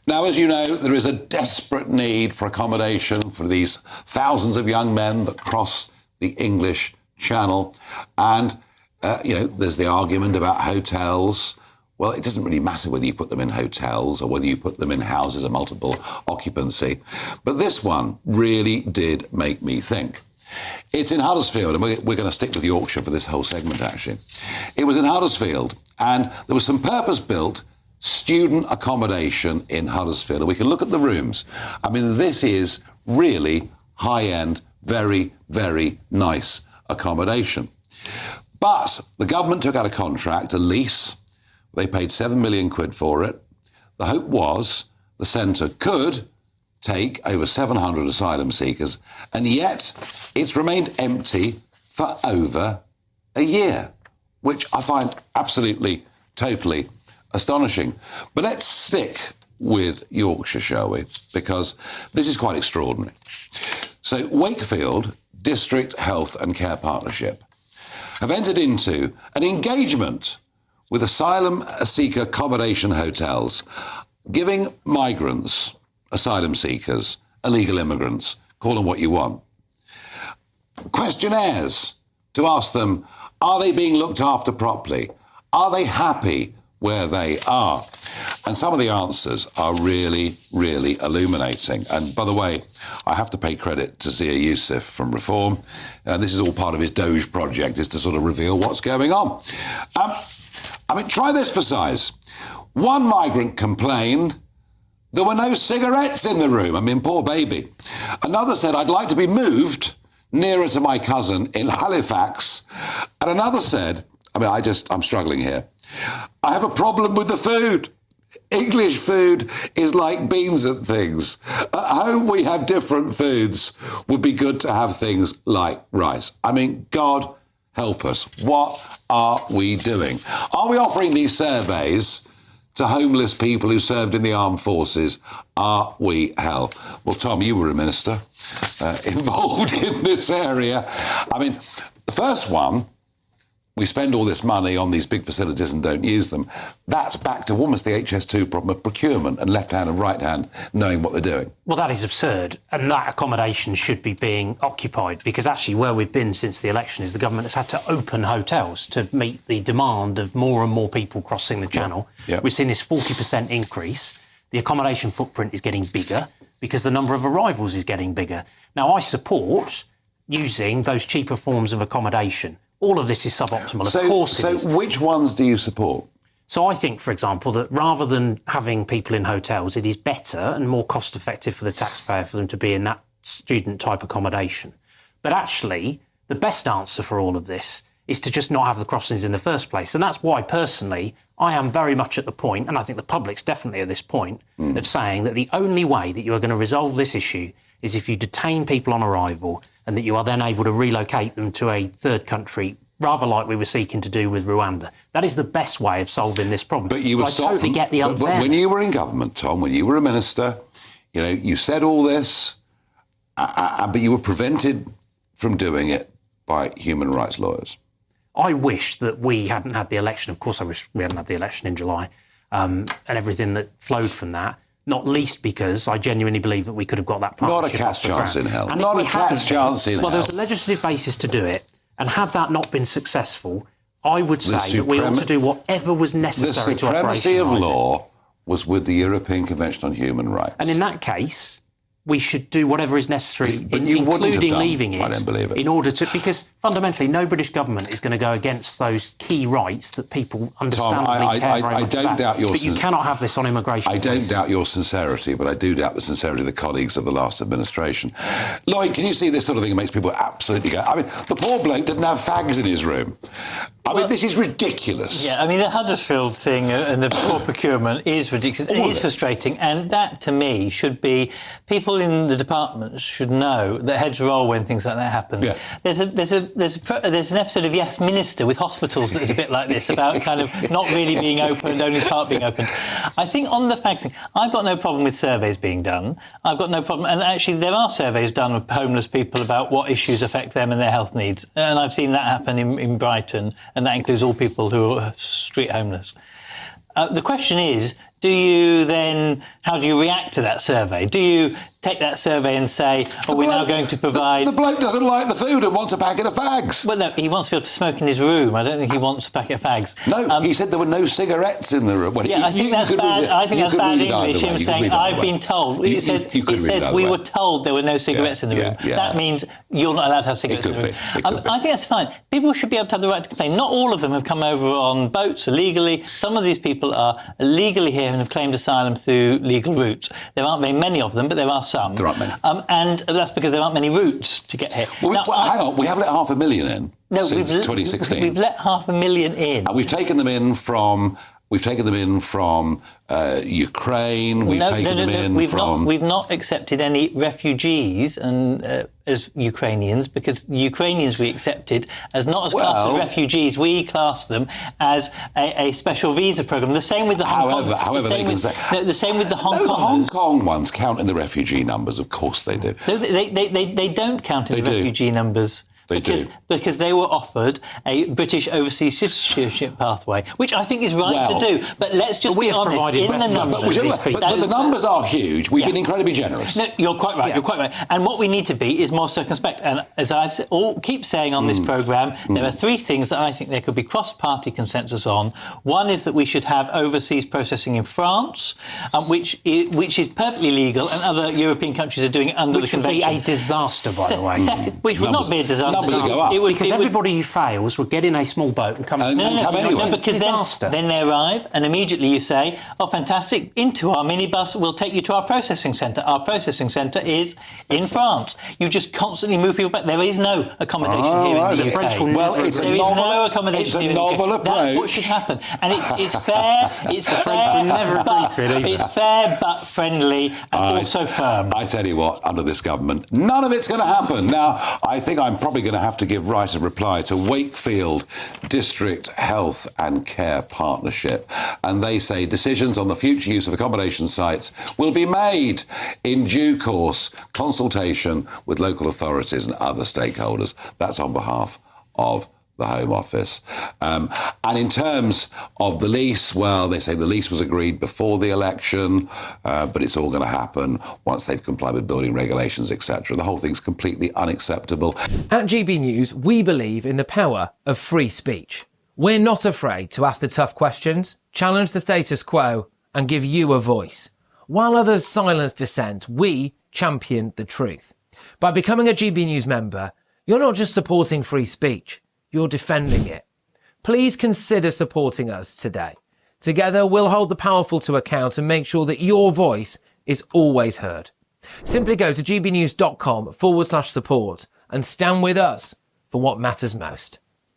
Now, as you know, there is a desperate need for accommodation for these thousands of young men that cross the English Channel. And, there's the argument about hotels. Well, it doesn't really matter whether you put them in hotels or whether you put them in houses of multiple occupancy. But this one really did make me think. It's in Huddersfield, and we're going to stick with Yorkshire for this whole segment, actually. It was in Huddersfield, and there was some purpose-built student accommodation in Huddersfield. And we can look at the rooms. I mean, this is really high-end, very, very nice accommodation. But the government took out a contract, a lease. They paid £7 million for it. The hope was the centre could take over 700 asylum seekers, and yet it's remained empty for over a year, which I find absolutely, totally astonishing. But let's stick with Yorkshire, shall we? Because this is quite extraordinary. So Wakefield District Health and Care Partnership have entered into an engagement with asylum seeker accommodation hotels, giving migrants, asylum seekers, illegal immigrants, call them what you want, questionnaires to ask them, are they being looked after properly? Are they happy where they are? And some of the answers are really, really illuminating. And by the way, I have to pay credit to Zia Youssef from Reform. This is all part of his Doge project, is to sort of reveal what's going on. Try this for size. One migrant complained there were no cigarettes in the room. Poor baby. Another said, I'd like to be moved nearer to my cousin in Halifax. And another said, I'm struggling here. I have a problem with the food. English food is like beans and things. At home we have different foods. Would be good to have things like rice. God help us. What are we doing? Are we offering these surveys to homeless people who served in the armed forces? Are we hell? Well, Tom, you were a minister involved in this area. The first one, we spend all this money on these big facilities and don't use them. That's back to almost the HS2 problem of procurement and left hand and right hand knowing what they're doing. Well, that is absurd. And that accommodation should be being occupied, because actually where we've been since the election is the government has had to open hotels to meet the demand of more and more people crossing the Channel. Yeah. We've seen this 40% increase. The accommodation footprint is getting bigger because the number of arrivals is getting bigger. Now, I support using those cheaper forms of accommodation. All of this is suboptimal, of course it is. So which ones do you support? So I think, for example, that rather than having people in hotels, it is better and more cost-effective for the taxpayer for them to be in that student-type accommodation. But actually, the best answer for all of this is to just not have the crossings in the first place. And that's why, personally, I am very much at the point, and I think the public's definitely at this point, of saying that the only way that you are going to resolve this issue is if you detain people on arrival and that you are then able to relocate them to a third country, rather like we were seeking to do with Rwanda. That is the best way of solving this problem. But you were totally get the unfairness. But when you were in government, Tom, when you were a minister, you said all this, but you were prevented from doing it by human rights lawyers. I wish that we hadn't had the election. Of course, I wish we hadn't had the election in July and everything that flowed from that. Not least because I genuinely believe that we could have got that partnership. Not a cat's chance in hell. And not a cat's chance in hell. Well, there was a legislative basis to do it, and had that not been successful, I would say that we ought to do whatever was necessary to operationalise it. The supremacy of law was with the European Convention on Human Rights. And in that case, we should do whatever is necessary, but you including leaving it. I don't believe it. In order to, because fundamentally, no British government is going to go against those key rights that people understandably care very much about. But you cannot have this on immigration. I don't doubt your sincerity, but I do doubt the sincerity of the colleagues of the last administration. Lloyd, can you see this sort of thing that makes people absolutely go? The poor bloke didn't have fags in his room. This is ridiculous. Yeah, the Huddersfield thing and the poor procurement is ridiculous. It is frustrating, and that, to me, should be... People in the departments should know that heads roll when things like that happen. Yeah. There's an episode of Yes Minister with hospitals that's a bit like this, about kind of not really being opened, only part being opened. I think on the fact thing, I've got no problem with surveys being done. I've got no problem... And actually, there are surveys done of homeless people about what issues affect them and their health needs. And I've seen that happen in Brighton, and that includes all people who are street homeless. The question is, how do you react to that survey? Do you take that survey and say, we're now going to provide... The bloke doesn't like the food and wants a packet of fags. Well, no, he wants to be able to smoke in his room. I don't think he wants a packet of fags. No, he said there were no cigarettes in the room. Well, I think that's bad. I think that's bad English. Him saying, I've been told. It says we were told there were no cigarettes in the room. That means you're not allowed to have cigarettes in the room. I think that's fine. People should be able to have the right to complain. Not all of them have come over on boats illegally. Some of these people are illegally here and have claimed asylum through legal routes. There aren't very many of them, but there are some. There aren't many. And that's because there aren't many routes to get here. Well, hang on, we have let 500,000 in since 2016. We've let 500,000 in. And we've taken them in from Ukraine. We've taken them in from... We've not accepted any refugees and as Ukrainians, because the Ukrainians we accepted as not as classed as refugees. We classed them as a special visa program. The same with the Hong Kong. However, they can say... the same with the Hong Kong. The Hong Kong ones count in the refugee numbers. Of course they do. No, they don't count in the refugee numbers. Because they were offered a British overseas citizenship pathway, which I think is right to do. But let's just be honest, in the numbers... But the numbers are huge. We've been incredibly generous. No, you're quite right, you're quite right. And what we need to be is more circumspect. And as I've keep saying on this programme, there are three things that I think there could be cross-party consensus on. One is that we should have overseas processing in France, which is perfectly legal, and other European countries are doing it under the convention. Which would be a disaster, by the way. Which would not be a disaster. Numbers would go up. Because everybody who fails would get in a small boat and come anyway. No, because then they arrive and immediately you say, fantastic, into our minibus, we'll take you to our processing centre. Our processing centre is in France. You just constantly move people back. There is no accommodation here in the UK. There is no accommodation here in the UK. It's a novel approach. That's what should happen. And it's fair, it's fair but friendly and also firm. I tell you what, under this government, none of it's going to happen. Now, I think I'm probably going to have to give right of reply to Wakefield District Health and Care Partnership. And they say decisions on the future use of accommodation sites will be made in due course, consultation with local authorities and other stakeholders. That's on behalf of the Home Office. And in terms of the lease, well, they say the lease was agreed before the election, but it's all going to happen once they've complied with building regulations, etc. The whole thing's completely unacceptable. At GB News, we believe in the power of free speech. We're not afraid to ask the tough questions, challenge the status quo, and give you a voice. While others silence dissent, we champion the truth. By becoming a GB News member, you're not just supporting free speech, you're defending it. Please consider supporting us today. Together, we'll hold the powerful to account and make sure that your voice is always heard. Simply go to gbnews.com/support and stand with us for what matters most.